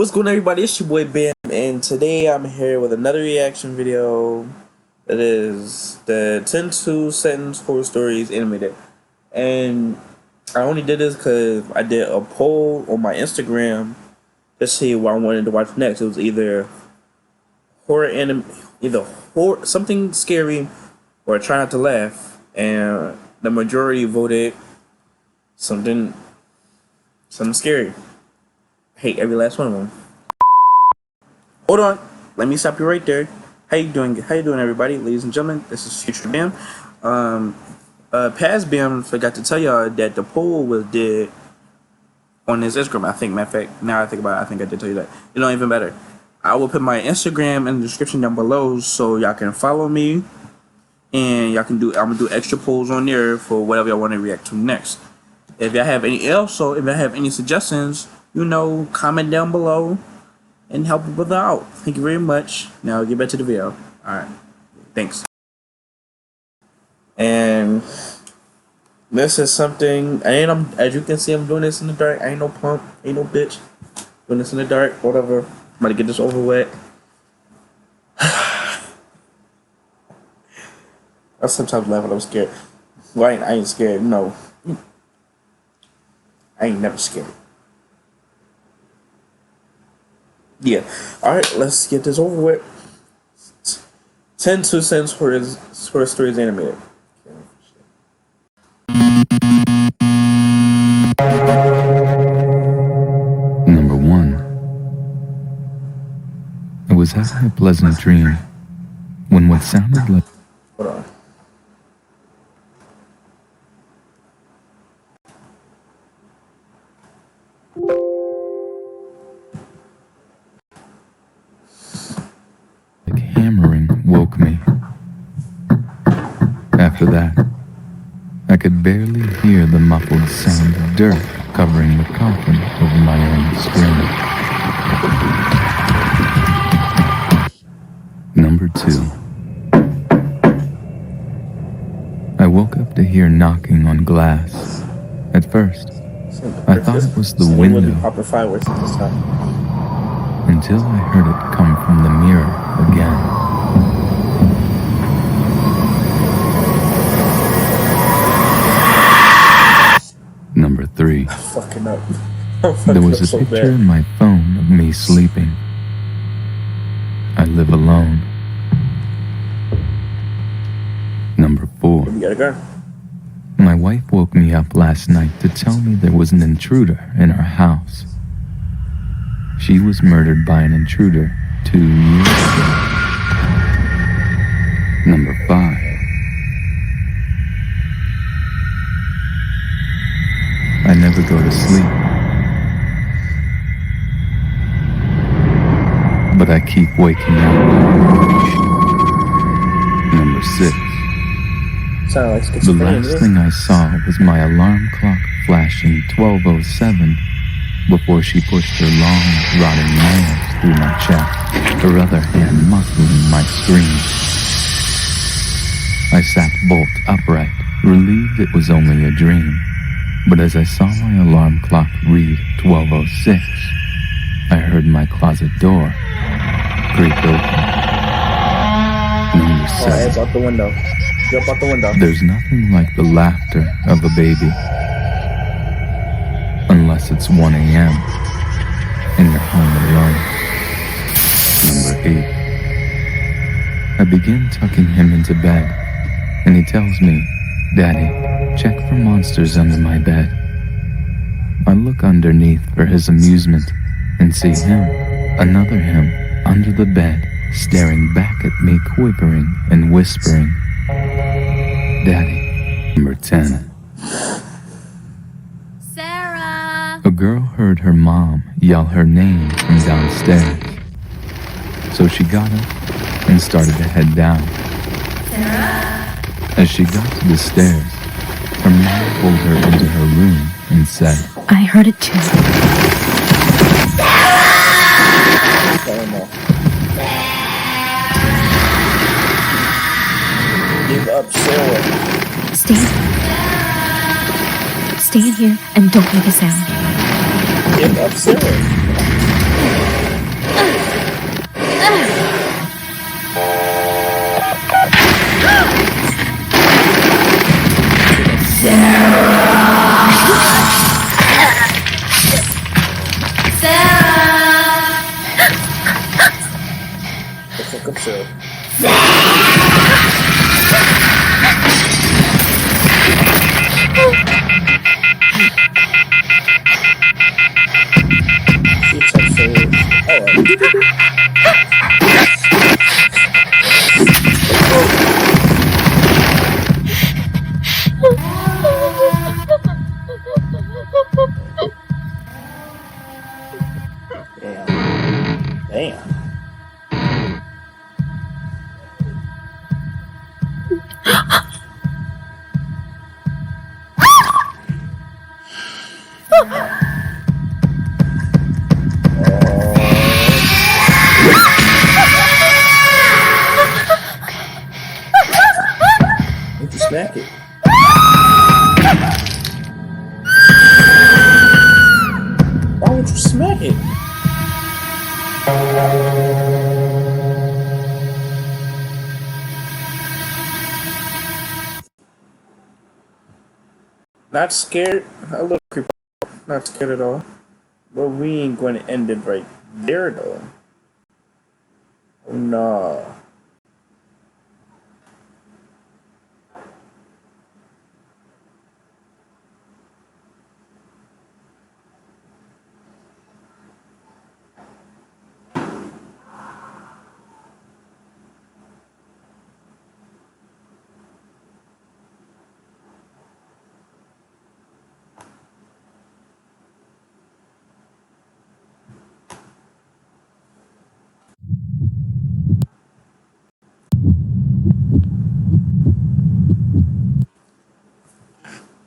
What's going on, everybody? It's your boy Bam, and today I'm here with another reaction video. It is the 10 2 Sentence Horror Stories animated. And I only did this because I did a poll on my Instagram to see what I wanted to watch next. It was either horror, something scary, or try not to laugh. And the majority voted something scary. Hate every last one of them. Hold on, let me stop you right there. How you doing, everybody? Ladies and gentlemen, this is Future Bam. Past Bam forgot to tell y'all that the poll was did on his Instagram. I think, matter of fact, now I think about it, I think I did tell you that. You know, even better, I will put my Instagram in the description down below so y'all can follow me, and y'all can do. I'm gonna do extra polls on there for whatever y'all want to react to next. If y'all have any suggestions, you know, comment down below and help a brother out. Thank you very much. Now get back to the video. Alright. Thanks. And this is something, as you can see, I'm doing this in the dark. I ain't no pump, ain't no bitch. Doing this in the dark, whatever. I'm about to get this over with. I sometimes laugh when I'm scared. Well, I ain't scared, no. I ain't never scared. Yeah. Alright, let's get this over with. 10 2 Cents Horror Stories animated. Number 1. I was having a pleasant dream when what sounded like... Hold on. hammering woke me. After that, I could barely hear the muffled sound of dirt covering the coffin over my own screen. Number 2. I woke up to hear knocking on glass. At first, I thought it was the window, until I heard it come from the mirror again. Number 3. There was a picture in my phone of me sleeping. I live alone. Number 4. My wife woke me up last night to tell me there was an intruder in our house. She was murdered by an intruder 2 years ago. Number 5. I never go to sleep, but I keep waking up. Number 6. The last thing I saw was my alarm clock flashing 12:07 before she pushed her long, rotting nails through my chest, her other hand muffling my scream. I sat bolt upright, relieved it was only a dream. But as I saw my alarm clock read 12:06, I heard my closet door creak open. Number 7. Out the window. Jump out the window. There's nothing like the laughter of a baby. Unless it's 1 a.m. and you're home alone. Number 8. I begin tucking him into bed, and he tells me, "Daddy, check for monsters under my bed." I look underneath for his amusement and see him, another him, under the bed, staring back at me, quivering and whispering, "Daddy." Number 10. Sarah! A girl heard her mom yell her name from downstairs. So she got up and started to head down. Sarah! As she got to the stairs, her mom pulled her into her room and said, I heard it too. Give up, Sarah. Stay in here and don't make a sound. Give up, Sarah. too. Two Texas. Alright. Damn. Damn. Why'd you smack it? Why would you smack it? Not scared, a little creepy, not scared at all. But we ain't going to end it right there though. Oh no.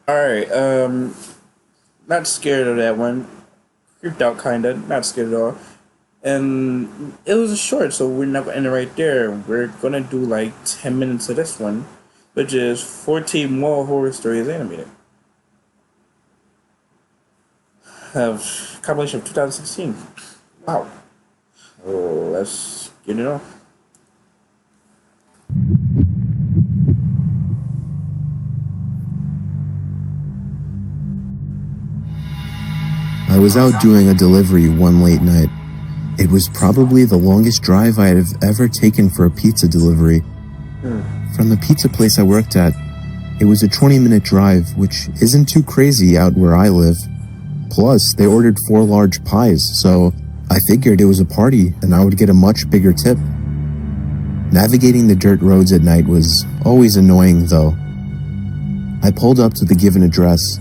Alright, not scared of that one. Creeped out kinda, not scared at all. And it was a short, so we're not gonna end it right there. We're gonna do like 10 minutes of this one, which is 14 more horror stories animated. Compilation of 2016. Wow. So let's get it on. I was out doing a delivery one late night. It was probably the longest drive I have ever taken for a pizza delivery. From the pizza place I worked at, it was a 20-minute drive, which isn't too crazy out where I live. Plus, they ordered 4 large pies, so I figured it was a party and I would get a much bigger tip. Navigating the dirt roads at night was always annoying, though. I pulled up to the given address.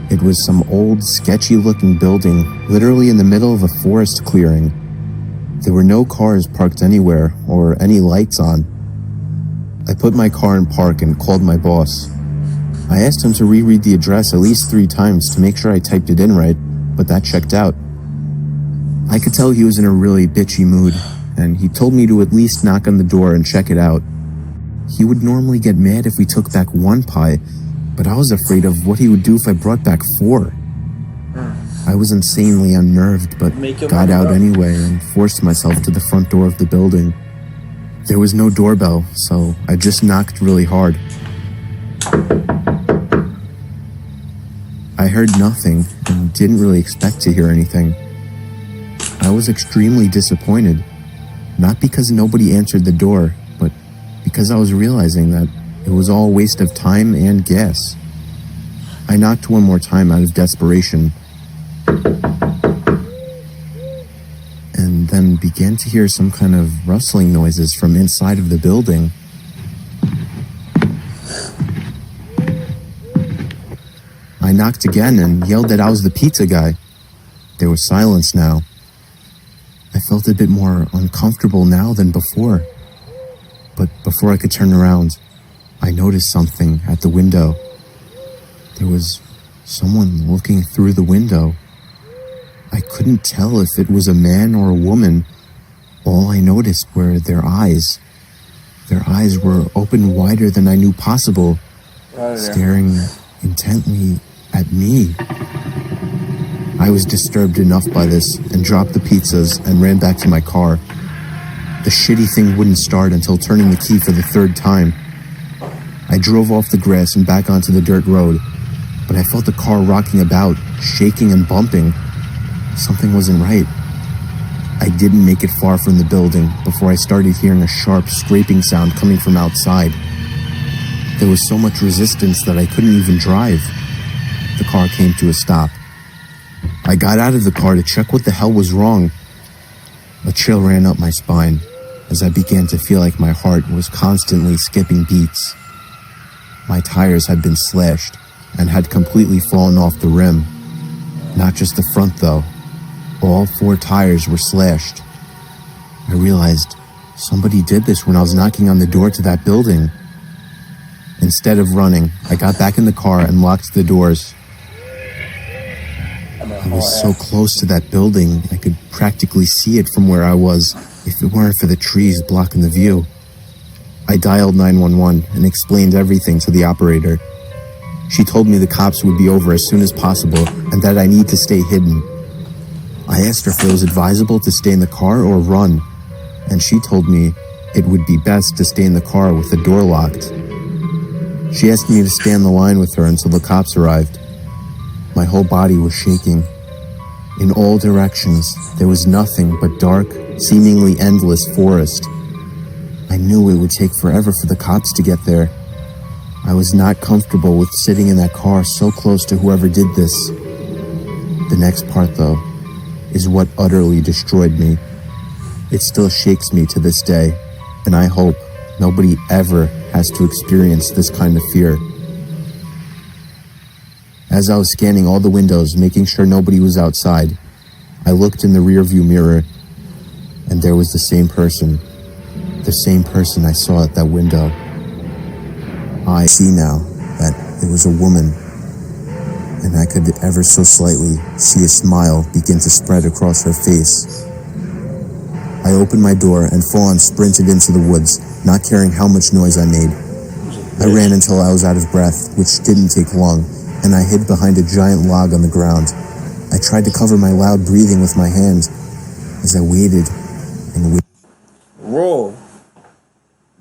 It was some old, sketchy-looking building, literally in the middle of a forest clearing. There were no cars parked anywhere, or any lights on. I put my car in park and called my boss. I asked him to reread the address at least 3 times to make sure I typed it in right, but that checked out. I could tell he was in a really bitchy mood, and he told me to at least knock on the door and check it out. He would normally get mad if we took back 1 pie, but I was afraid of what he would do if I brought back 4. I was insanely unnerved, but got out anyway and forced myself to the front door of the building. There was no doorbell, so I just knocked really hard. I heard nothing and didn't really expect to hear anything. I was extremely disappointed, not because nobody answered the door, but because I was realizing that it was all a waste of time and gas. I knocked one more time out of desperation, and then began to hear some kind of rustling noises from inside of the building. I knocked again and yelled that I was the pizza guy. There was silence now. I felt a bit more uncomfortable now than before. But before I could turn around, I noticed something at the window. There was someone looking through the window. I couldn't tell if it was a man or a woman. All I noticed were their eyes. Their eyes were open wider than I knew possible, staring intently at me. I was disturbed enough by this and dropped the pizzas and ran back to my car. The shitty thing wouldn't start until turning the key for the 3rd time. I drove off the grass and back onto the dirt road, but I felt the car rocking about, shaking and bumping. Something wasn't right. I didn't make it far from the building before I started hearing a sharp scraping sound coming from outside. There was so much resistance that I couldn't even drive. The car came to a stop. I got out of the car to check what the hell was wrong. A chill ran up my spine as I began to feel like my heart was constantly skipping beats. My tires had been slashed and had completely fallen off the rim. Not just the front though. All 4 tires were slashed. I realized somebody did this when I was knocking on the door to that building. Instead of running, I got back in the car and locked the doors. I was so close to that building, I could practically see it from where I was if it weren't for the trees blocking the view. I dialed 911 and explained everything to the operator. She told me the cops would be over as soon as possible and that I need to stay hidden. I asked her if it was advisable to stay in the car or run, and she told me it would be best to stay in the car with the door locked. She asked me to stay on the line with her until the cops arrived. My whole body was shaking. In all directions, there was nothing but dark, seemingly endless forest. I knew it would take forever for the cops to get there. I was not comfortable with sitting in that car so close to whoever did this. The next part, though, is what utterly destroyed me. It still shakes me to this day, and I hope nobody ever has to experience this kind of fear. As I was scanning all the windows, making sure nobody was outside, I looked in the rearview mirror, and there was the same person I saw at that window. I see now that it was a woman, and I could ever so slightly see a smile begin to spread across her face. I opened my door and full-on sprinted into the woods, not caring how much noise I made. I ran until I was out of breath, which didn't take long, and I hid behind a giant log on the ground. I tried to cover my loud breathing with my hands as I waited and waited. Roll.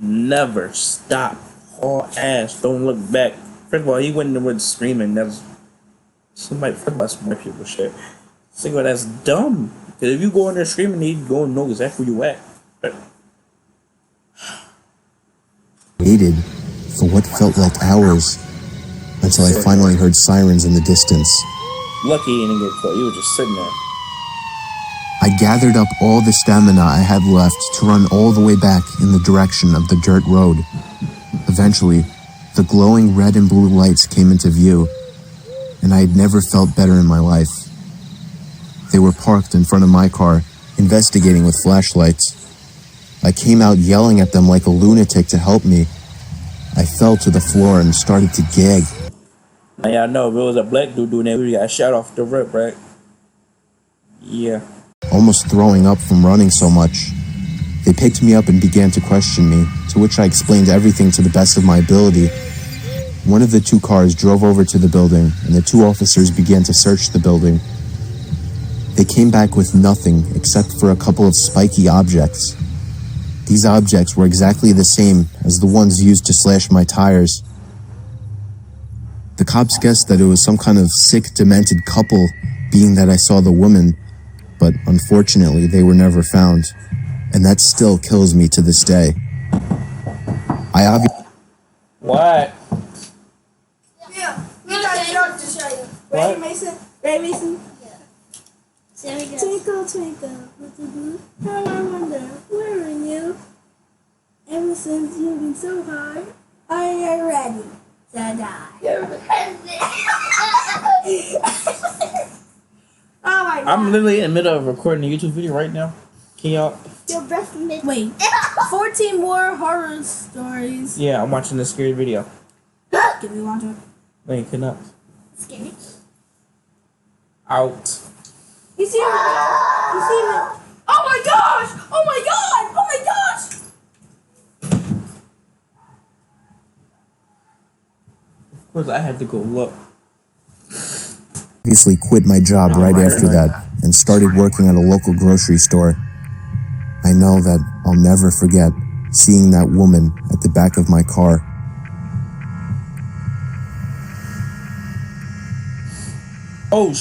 Never stop. Haul ass. Don't look back. First of all, he went in the woods screaming. That's somebody. First of all, that's white people shit. Second of all, that's dumb. Because if you go in there screaming, he's going to know exactly where you at. But Waited for what felt like hours until I finally heard sirens in the distance. lucky he didn't get caught. He was just sitting there. I gathered up all the stamina I had left to run all the way back in the direction of the dirt road. Eventually, the glowing red and blue lights came into view, and I had never felt better in my life. They were parked in front of my car, investigating with flashlights. I came out yelling at them like a lunatic to help me. I fell to the floor and started to gag. Now y'all know if it was a black dude doing that, we got shot off the rip, right? Yeah. Almost throwing up from running so much. They picked me up and began to question me, to which I explained everything to the best of my ability. One of the two cars drove over to the building, and the two officers began to search the building. They came back with nothing except for a couple of spiky objects. These objects were exactly the same as the ones used to slash my tires. The cops guessed that it was some kind of sick, demented couple, being that I saw the woman, but unfortunately they were never found, and that still kills me to this day. What? Yeah, we got a joke to show you. What? Ready, Mason? Ready, Mason? There we go. Twinkle, twinkle, little blue, how I wonder, where are you? Ever since you've been so hard, are you ready to die? Oh my god. I'm literally in the middle of recording a YouTube video right now. Can y'all? Your breath mid- Wait, 14 more horror stories. Yeah, I'm watching this scary video. Can we watch it? Wait, cannot. Scary. Out. You see him? You see him? Oh my gosh! Oh my god! Oh my gosh! Of course, I had to go look. Obviously quit my job right after that and started working at a local grocery store. I know that I'll never forget seeing that woman at the back of my car. Oh,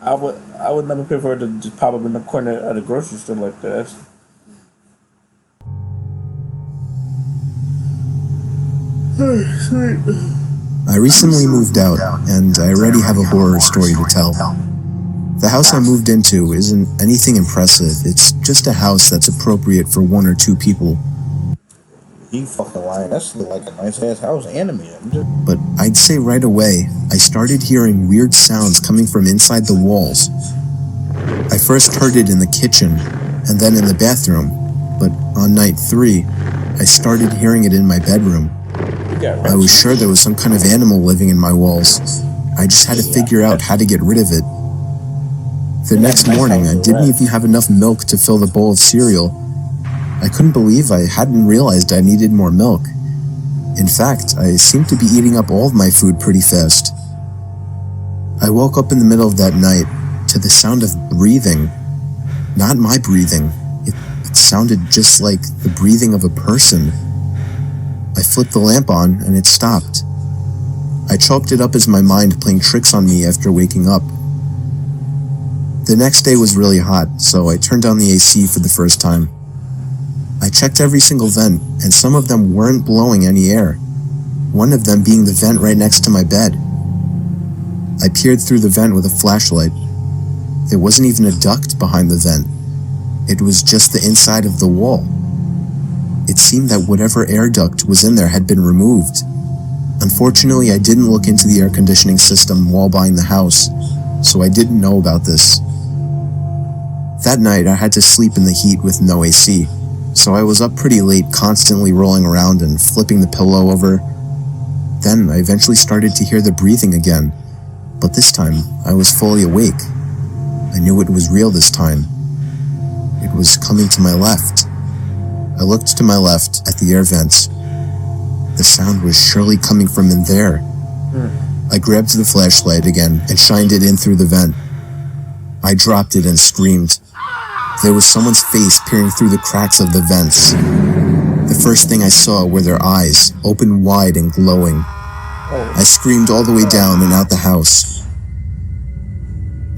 I would never prefer to just pop up in the corner at a grocery store like that. I recently moved out, and I already have a horror story to tell. The house I moved into isn't anything impressive. It's just a house that's appropriate for 1 or 2 people. He fucking lying. That's like a nice ass house, animated. But I'd say right away, I started hearing weird sounds coming from inside the walls. I first heard it in the kitchen, and then in the bathroom. But on night 3, I started hearing it in my bedroom. I was sure there was some kind of animal living in my walls. I just had to figure out how to get rid of it. The next morning, I didn't even have enough milk to fill the bowl of cereal. I couldn't believe I hadn't realized I needed more milk. In fact, I seemed to be eating up all of my food pretty fast. I woke up in the middle of that night to the sound of breathing. Not my breathing. It sounded just like the breathing of a person. I flipped the lamp on and it stopped. I chalked it up as my mind playing tricks on me after waking up. The next day was really hot, so I turned on the AC for the first time. I checked every single vent, and some of them weren't blowing any air, one of them being the vent right next to my bed. I peered through the vent with a flashlight. There wasn't even a duct behind the vent. It was just the inside of the wall. It seemed that whatever air duct was in there had been removed. Unfortunately, I didn't look into the air conditioning system while buying the house, so I didn't know about this. That night, I had to sleep in the heat with no AC, so I was up pretty late, constantly rolling around and flipping the pillow over. Then I eventually started to hear the breathing again, but this time I was fully awake. I knew it was real this time. It was coming to my left. I looked to my left at the air vents. The sound was surely coming from in there. I grabbed the flashlight again and shined it in through the vent. I dropped it and screamed. There was someone's face peering through the cracks of the vents. The first thing I saw were their eyes, open wide and glowing. I screamed all the way down and out the house.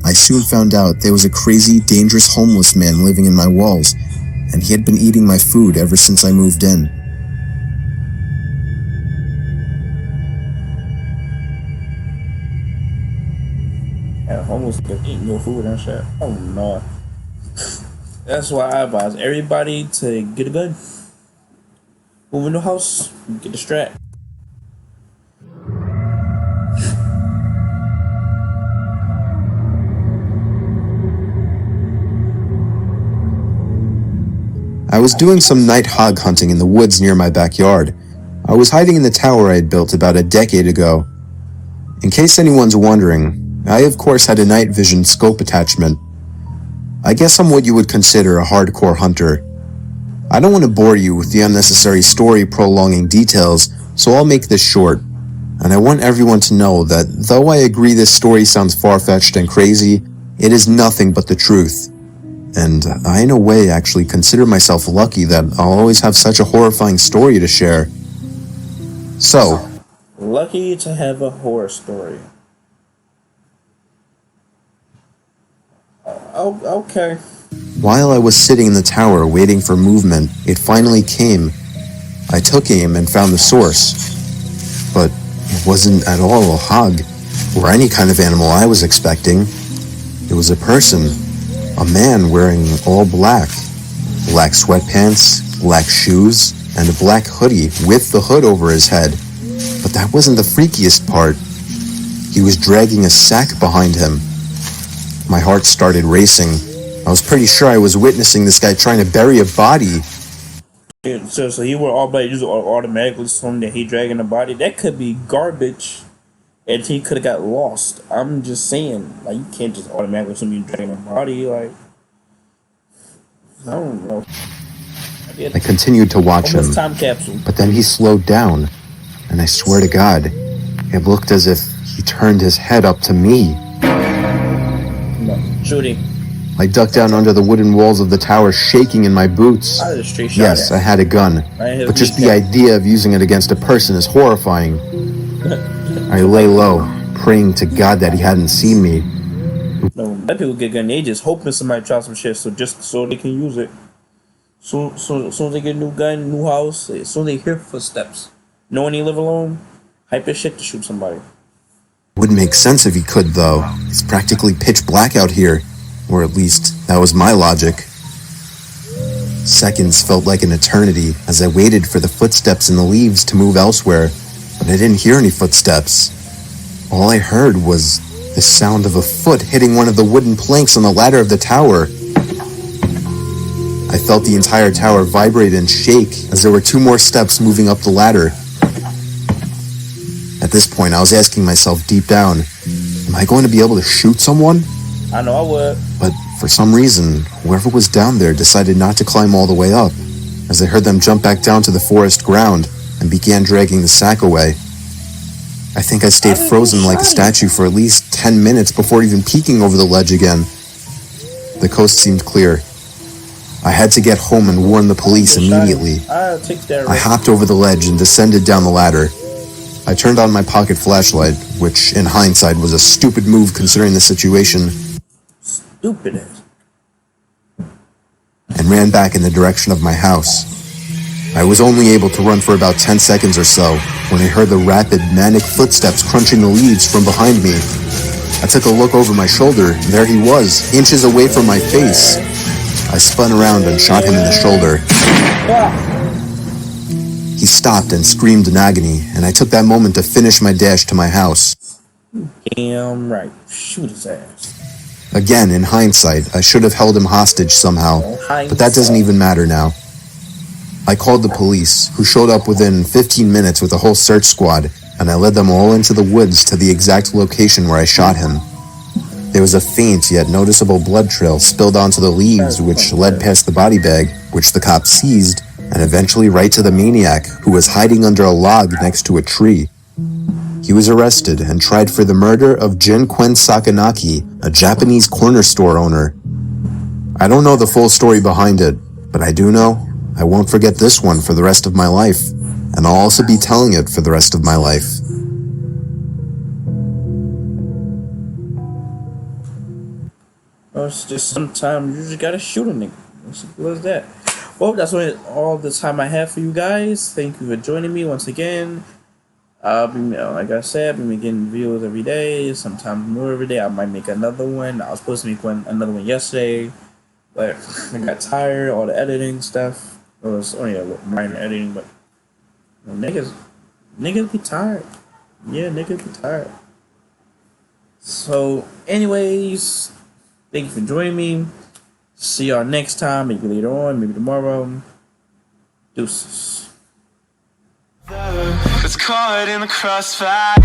I soon found out there was a crazy, dangerous homeless man living in my walls, and he had been eating my food ever since I moved in. And homeless people eating your food and shit. Oh no. That's why I advise everybody to get a gun. Move in the house, get the strap. I was doing some night hog hunting in the woods near my backyard. I was hiding in the tower I had built about a decade ago. In case anyone's wondering, I of course had a night vision scope attachment. I guess I'm what you would consider a hardcore hunter. I don't want to bore you with the unnecessary story prolonging details, so I'll make this short. And I want everyone to know that though I agree this story sounds far-fetched and crazy, it is nothing but the truth. And I in a way actually consider myself lucky that I'll always have such a horrifying story to share. So, Lucky to have a horror story. Oh, okay. while I was sitting in the tower waiting for movement, it finally came. I took aim and found the source. But it wasn't at all a hog, or any kind of animal I was expecting. It was a person. A man wearing all black. Black sweatpants, black shoes, and a black hoodie with the hood over his head. But that wasn't the freakiest part. He was dragging a sack behind him. My heart started racing. I was pretty sure I was witnessing this guy trying to bury a body. Yeah, so he wore all black. You just automatically assume that he dragging a body. That could be garbage, and he could have got lost. I'm just saying, like, you can't just automatically assume you dragging a body. Like, I don't know. I continued to watch him, Almost time capsule. but then he slowed down, and I swear to God, it looked as if he turned his head up to me. No, shooting. I ducked down under the wooden walls of the tower, shaking in my boots. I just straight shot. Yes, I had a gun, but just the idea of using it against a person is horrifying. I lay low, praying to God that he hadn't seen me. No, that people get gun. They just hoping somebody try some shit, so just so they can use it. So they get a new gun, new house. So they hear footsteps. Knowing they live alone, hype as shit to shoot somebody. Wouldn't make sense if he could, though. It's practically pitch black out here. Or at least, that was my logic. Seconds felt like an eternity as I waited for the footsteps in the leaves to move elsewhere, but I didn't hear any footsteps. All I heard was the sound of a foot hitting one of the wooden planks on the ladder of the tower. I felt the entire tower vibrate and shake as there were 2 more steps moving up the ladder. At this point, I was asking myself deep down, am I going to be able to shoot someone? I know I would. But for some reason, whoever was down there decided not to climb all the way up, as I heard them jump back down to the forest ground and began dragging the sack away. I think I stayed frozen like a statue for at least 10 minutes before even peeking over the ledge again. The coast seemed clear. I had to get home and warn the police immediately. I'll take that I risk. hopped over the ledge and descended down the ladder. I turned on my pocket flashlight, which in hindsight was a stupid move considering the situation, Stupid ass. and ran back in the direction of my house. I was only able to run for about 10 seconds or so when I heard the rapid, manic footsteps crunching the leaves from behind me. I took a look over my shoulder, and there he was, inches away from my face. I spun around and shot him in the shoulder. He stopped and screamed in agony, and I took that moment to finish my dash to my house. Damn right. Shoot his ass. Again, in hindsight, I should have held him hostage somehow, but that doesn't even matter now. I called the police, who showed up within 15 minutes with a whole search squad, and I led them all into the woods to the exact location where I shot him. There was a faint yet noticeable blood trail spilled onto the leaves which led past the body bag, which the cops seized, and eventually right to the maniac, who was hiding under a log next to a tree. He was arrested and tried for the murder of Jin Quen Sakanaki, a Japanese corner store owner. I don't know the full story behind it, but I do know I won't forget this one for the rest of my life, and I'll also be telling it for the rest of my life. Oh, it's just sometimes you just gotta shoot a nigga. As simple as that. Well, that's all the time I have for you guys. Thank you for joining me once again. Like I said, I've been making videos every day, sometimes more every day. I might make another one. I was supposed to make another one yesterday, but I got tired, all the editing stuff. It was only a minor editing, but niggas be tired. Yeah, niggas be tired. So, anyways, thank you for joining me. See y'all next time, maybe later on, maybe tomorrow. Deuces. It's caught in the crossfire.